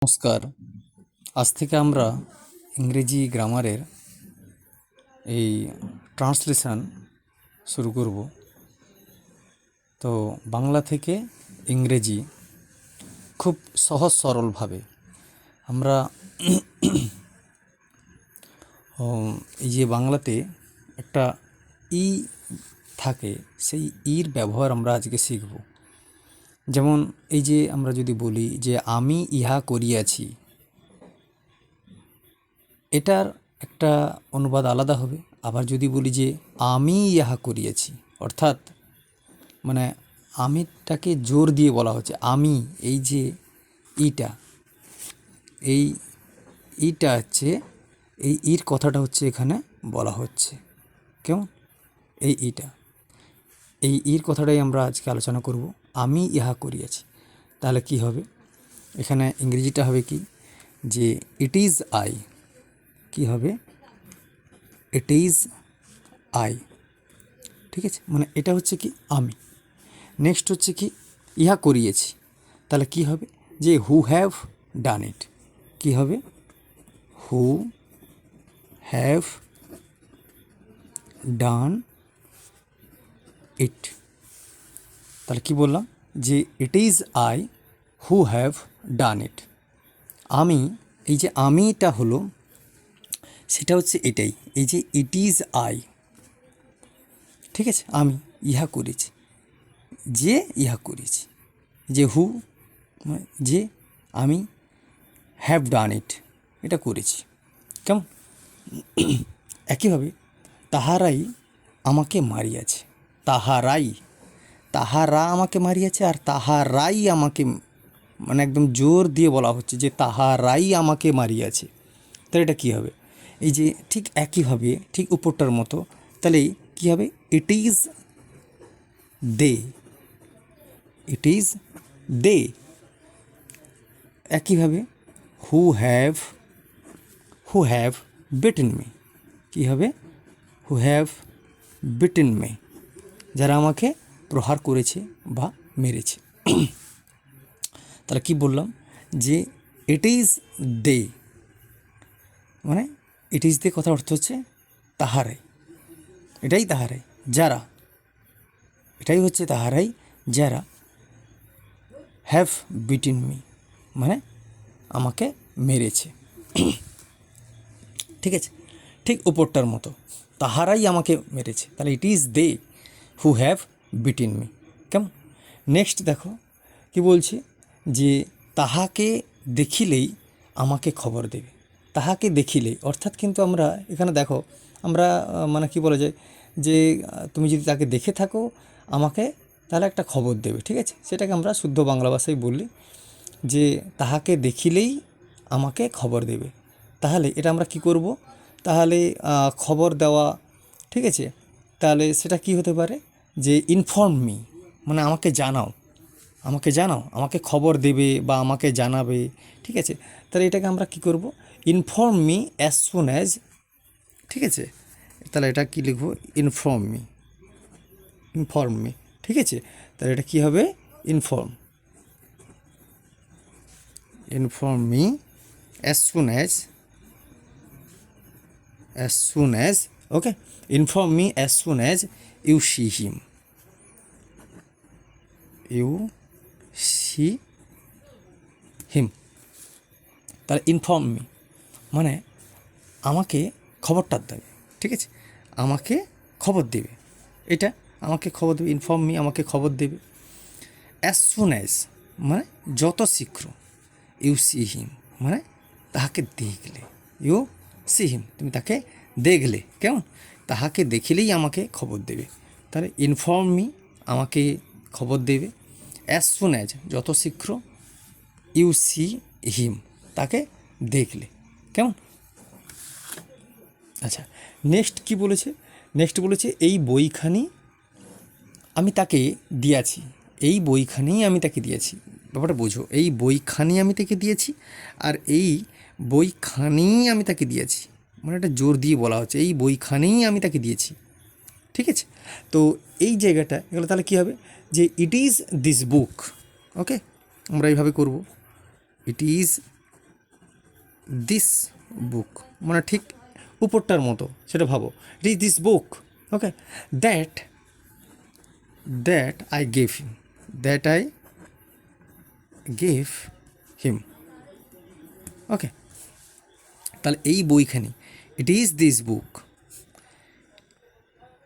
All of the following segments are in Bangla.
নমস্কার। আজ থেকে আমরা ইংরেজি গ্রামারের এই ট্রান্সলেশন শুরু করব। তো বাংলা থেকে ইংরেজি খুব সহজ সরলভাবে আমরা এই যে বাংলাতে একটা ই থাকে, সেই ইর ব্যবহার আমরা আজকে শিখব। যেমন এই যে আমরা যদি বলি যে আমি ইহা করিয়াছি, এটার একটা অনুবাদ আলাদা হবে। আবার যদি বলি যে আমি ইহা করিয়াছি, অর্থাৎ মানে আমিটাকে জোর দিয়ে বলা হচ্ছে আমি, এই যে ইটা, এই ইটা হচ্ছে, এই ইর কথাটা হচ্ছে এখানে বলা হচ্ছে। কেমন? এই ইটা, এই ইর কথাটাই আমরা আজকে আলোচনা করব। আমি ইহা করিয়াছি, তাহলে কি হবে? এখানে ইংরেজিটা হবে কি, যে ইট ইজ আই। কি হবে? It is I. ঠিক আছে, মানে এটা হচ্ছে কি আমি। নেক্সট হচ্ছে কি ইহা করিয়েছি, তাহলে কি হবে? যে হু হ্যাভ ডান ইট। কি হবে? Who have done it. তাহলে কি বললাম? যে it is I who have done it. আমি, এই যে আমিটা হলো, সেটা হচ্ছে এটাই, এই যে ইট ইজ আই। ঠিক আছে, আমি ইহা করেছি, যে ইহা করেছি, যে হু, যে আমি, হ্যাভ ডান ইট, এটা করেছি। কেমন? একইভাবে তাহারাই আমাকে মারিয়াছে। তাহারাই, তাহারা আমাকে মারিয়াছে, আর তাহারাই আমাকে, মানে একদম জোর দিয়ে বলা হচ্ছে যে তাহারাই আমাকে মারিয়াছে। তাহলে এটা কী হবে? এই যে ঠিক একইভাবে, ঠিক উপরটার মতো, তাহলে কী হবে? It is they. It is they. একইভাবে হু হ্যাভ বিটেন মি। কী হবে? হু হ্যাভ বিটেন মি, যারা আমাকে প্রহার করেছে বা মেরেছে। তাহলে কি বললাম? যে ইট ইজ দে, মানে ইট ইজ দে কথার অর্থ হচ্ছে তাহারাই, এটাই তাহারাই যারা, এটাই হচ্ছে তাহারাই যারা হ্যাভ বিটেন মি, মানে আমাকে মেরেছে। ঠিক আছে, ঠিক উপরটার মতো, তাহারাই আমাকে মেরেছে। তাহলে it is they who have beaten me. কেমন? নেক্সট দেখো কি বলছে, যে তাহাকে দেখিলেই আমাকে খবর দেবে। তাহাকে দেখিলেই, অর্থাৎ কিন্তু আমরা এখানে দেখো, আমরা মানে কি বলা যায়, যে তুমি যদি তাকে দেখে থাকো আমাকে, তাহলে একটা খবর দেবে। ঠিক আছে, সেটাকে আমরা শুদ্ধ বাংলা ভাষায় বললি যে তাহাকে দেখিলেই আমাকে খবর দেবে। তাহলে এটা আমরা কি করব? তাহলে খবর দেওয়া, ঠিক আছে, তাহলে সেটা কি হতে পারে? যে ইনফর্ম মি, মানে আমাকে জানাও, আমাকে জানাও, আমাকে খবর দেবে বা আমাকে জানাবে। ঠিক আছে, তাহলে এটাকে আমরা কি করব? Inform me as soon as. ঠিক আছে, তাহলে এটা কি লিখব? Inform me, inform me. ঠিক আছে, তাহলে এটা কি হবে? Inform, inform me as soon as, okay, inform me as soon as you see him. You see him. তাহলে ইনফর্ম মি মানে আমাকে খবরটা দেবে। ঠিক আছে, আমাকে খবর দেবে, এটা আমাকে খবর দেবে। ইনফর্ম মি, আমাকে খবর দেবে। অ্যাজ সুন অ্যাজ মানে যত শীঘ্র। ইউ সি হিম মানে তাহাকে দেখলে। ইউ সি হিম, তুমি তাকে দেখলে। কেমন? তাহাকে দেখিলেই আমাকে খবর দেবে। তাহলে ইনফর্ম মি, আমাকে খবর দেবে। অ্যাজ সুন অ্যাজ যত শীঘ্র। ইউ সি হিম, তাকে দেখলে। কেমন? আচ্ছা, নেক্সট কি বলেছে? নেক্সট বলেছে এই বইখানি আমি তাকে দিয়েছি। এই বইখানেই আমি তাকে দিয়েছি। ব্যাপারটা বোঝো, এই বইখানি আমি তাকে দিয়েছি, আর এই বইখানেই আমি তাকে দিয়েছি, মানে একটা জোর দিয়ে বলা হচ্ছে এই বইখানেই আমি তাকে দিয়েছি। ঠিক আছে, তো এই জায়গাটা এগুলো তাহলে কী হবে? যে ইট ইজ দিস বুক। ওকে, আমরা এইভাবে করব, ইট ইজ দিস বুক, মানে ঠিক উপরটার মতো, সেটা ভাবো, it is this book, okay, that I gave him, that I gave him, okay. তাহলে এই বইখানি, ইট ইজ দিস বুক,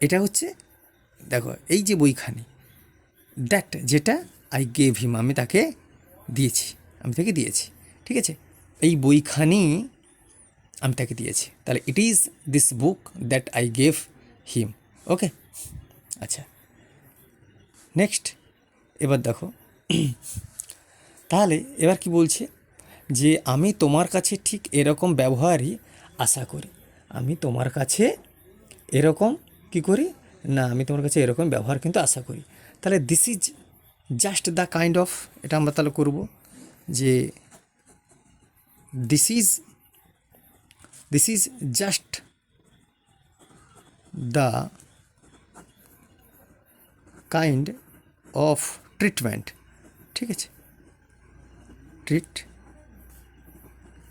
এটা হচ্ছে দেখো এই যে বইখানি, দ্যাট যেটা আই গেভ হিম, আমি তাকে দিয়েছি, ঠিক আছে, এই বইখানি আমি তাকে দিয়েছি, তাহলে it is this book that I gave him, okay. আচ্ছা, নেক্সট এবার দেখো, তাহলে এবার কি বলছে যে আমি তোমার কাছে ঠিক এরকম ব্যবহারই আশা করি, আমি তোমার কাছে এরকম কি করি না, আমি তোমার কাছে এরকম ব্যবহার কিন্তু আশা করি। তাহলে this is just the kind of, এটা আমরা তাহলে করব যে this is just the kind of treatment, ঠিক আছে,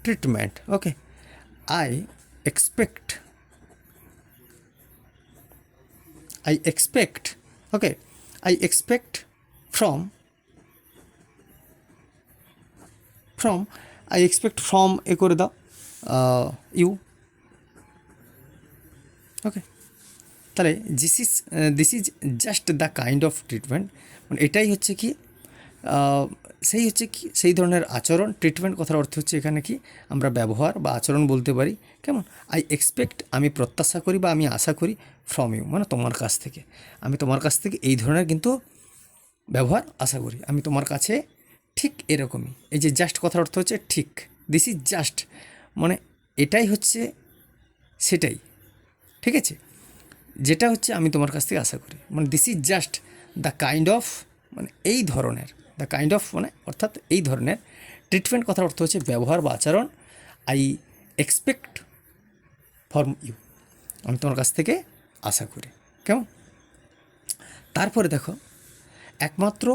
treatment, okay, I expect, okay, I expect from এ করে দাও ইউ, ওকে। তাহলে this is just the kind of treatment, মানে এটাই হচ্ছে কি সেই ধরনের আচরণ। ট্রিটমেন্ট কথার অর্থ হচ্ছে এখানে কি আমরা ব্যবহার বা আচরণ বলতে পারি, কেমন, আই এক্সপেক্ট, আমি প্রত্যাশা করি বা আমি আশা করি, ফ্রম ইউ মানে তোমার কাছ থেকে, আমি তোমার কাছ থেকে এই ধরনের কিন্তু ব্যবহার আশা করি, আমি তোমার কাছে ঠিক এরকমই। এই যে জাস্ট কথার অর্থ হচ্ছে ঠিক, দিস ইজ জাস্ট মানে এটাই হচ্ছে সেটাই, ঠিক আছে, যেটা হচ্ছে আমি তোমার কাছ থেকে আশা করি, মানে this is just the kind of, মানে এই ধরনের, দ্য কাইন্ড অফ মানে অর্থাৎ এই ধরনের। ট্রিটমেন্ট কথার অর্থ হচ্ছে ব্যবহার বা আচরণ, আই এক্সপেক্ট ফ্রম ইউ, আমি তোমার কাছ থেকে আশা করি, কেমন। তারপরে দেখো, একমাত্র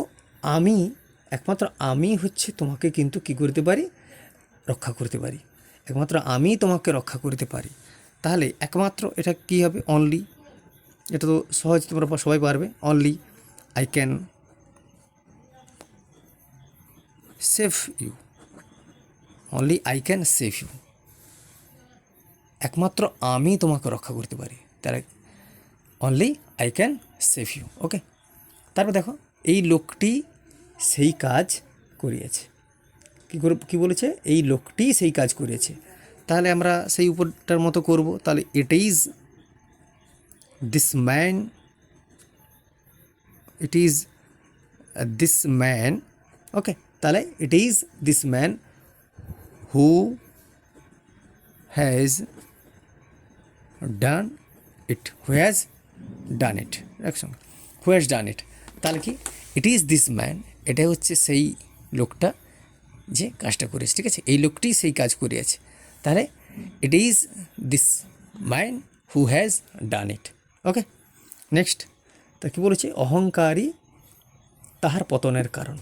আমি হচ্ছে তোমাকে কিন্তু কী করতে পারি, রক্ষা করতে পারি, একমাত্র আমি তোমাকে রক্ষা করতে পারি। তাহলে একমাত্র এটা কী হবে, অনলি, এটা তো সহজ, তোমরা সবাই পারবে, only I can save you, only I can save you, একমাত্র আমি তোমাকে রক্ষা করতে পারি, তাহলে only I can save you, okay. তারপর দেখো, এই লোকটি সেই কাজ করিয়েছে, কী বলেছে, এই লোকটি সেই কাজ করিয়েছে, তাহলে আমরা সেই উপরটার মতো করব, তাহলে it is this man, okay, তাহলে it is this man who has done it, একসঙ্গে, হু হ্যাজ ডান ইট, তাহলে কি ইট ইজ দিস ম্যান, এটাই হচ্ছে সেই লোকটা যে কাজটা করেছে, ঠিক আছে, এই লোকটি সেই কাজ করিয়েছে, তাহলে it is this man who has done it, okay. Next তা কী বলেছে, অহংকারী তাহার পতনের কারণ,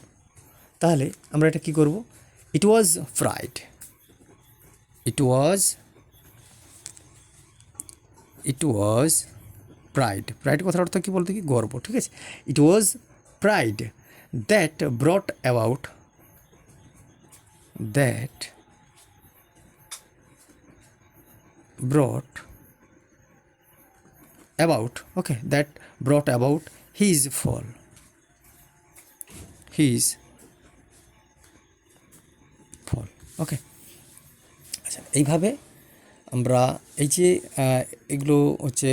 তাহলে আমরা এটা কী করব, ইট was pride, it was pride কথার অর্থ কী বলতে, কি গর্ব, ঠিক আছে, it was pride that brought about okay, that brought about his fall, okay. আচ্ছা, এইভাবে আমরা এই যে এগুলো হচ্ছে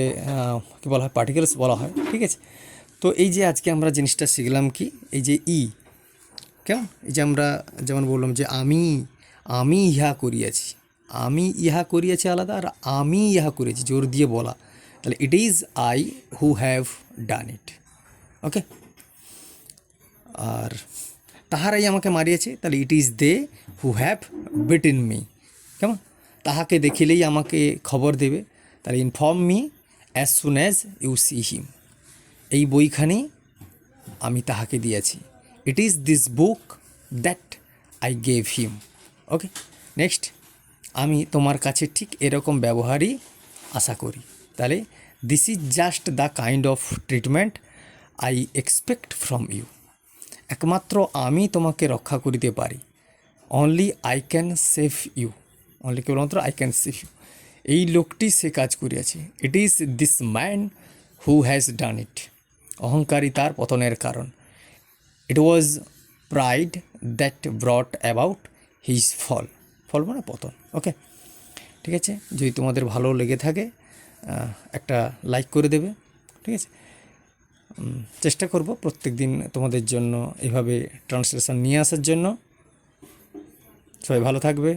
কী বলা হয়, পার্টিকেলস বলা হয়, ঠিক আছে। তো এই যে আজকে আমরা জিনিসটা শিখলাম কি, এই যে কেমন, এই যে আমরা যেমন বললাম যে আমি ইহা করিয়াছি আলাদা, আর আমি ইহা করেছি জোর দিয়ে বলা, তাহলে it is I who have done it, okay. আর তাহারাই আমাকে মারিয়েছে, তাহলে it is they who have beaten me, কেমন, তাহাকে দেখিলেই আমাকে খবর দেবে, তাহলে inform me as soon as you see him, এই বইখানি আমি তাহাকে দিয়েছি, it is this book that I gave him, okay. Next আমি তোমার কাছে ঠিক এরকম ব্যবহারই আশা করি। তাহলে this is just the kind of treatment I expect from you. একমাত্র আমি তোমাকে রক্ষা করিতে পারি। Only I can save you, only কেবলমাত্র আই ক্যান সেভ ইউ। এই লোকটি সে কাজ করিয়াছে। It is this man who has done it. অহংকারী তার পতনের কারণ। It was pride that brought about his fall. Fall মানে পতন। ওকে, ঠিক আছে। যদি তোমাদের ভালো লেগে থাকে একটা লাইক করে দেবে, ঠিক আছে। চেষ্টা করব প্রত্যেক দিন তোমাদের জন্য এভাবে ট্রান্সলেশন নিয়ে আসার জন্য। সবাই ভালো থাকবে।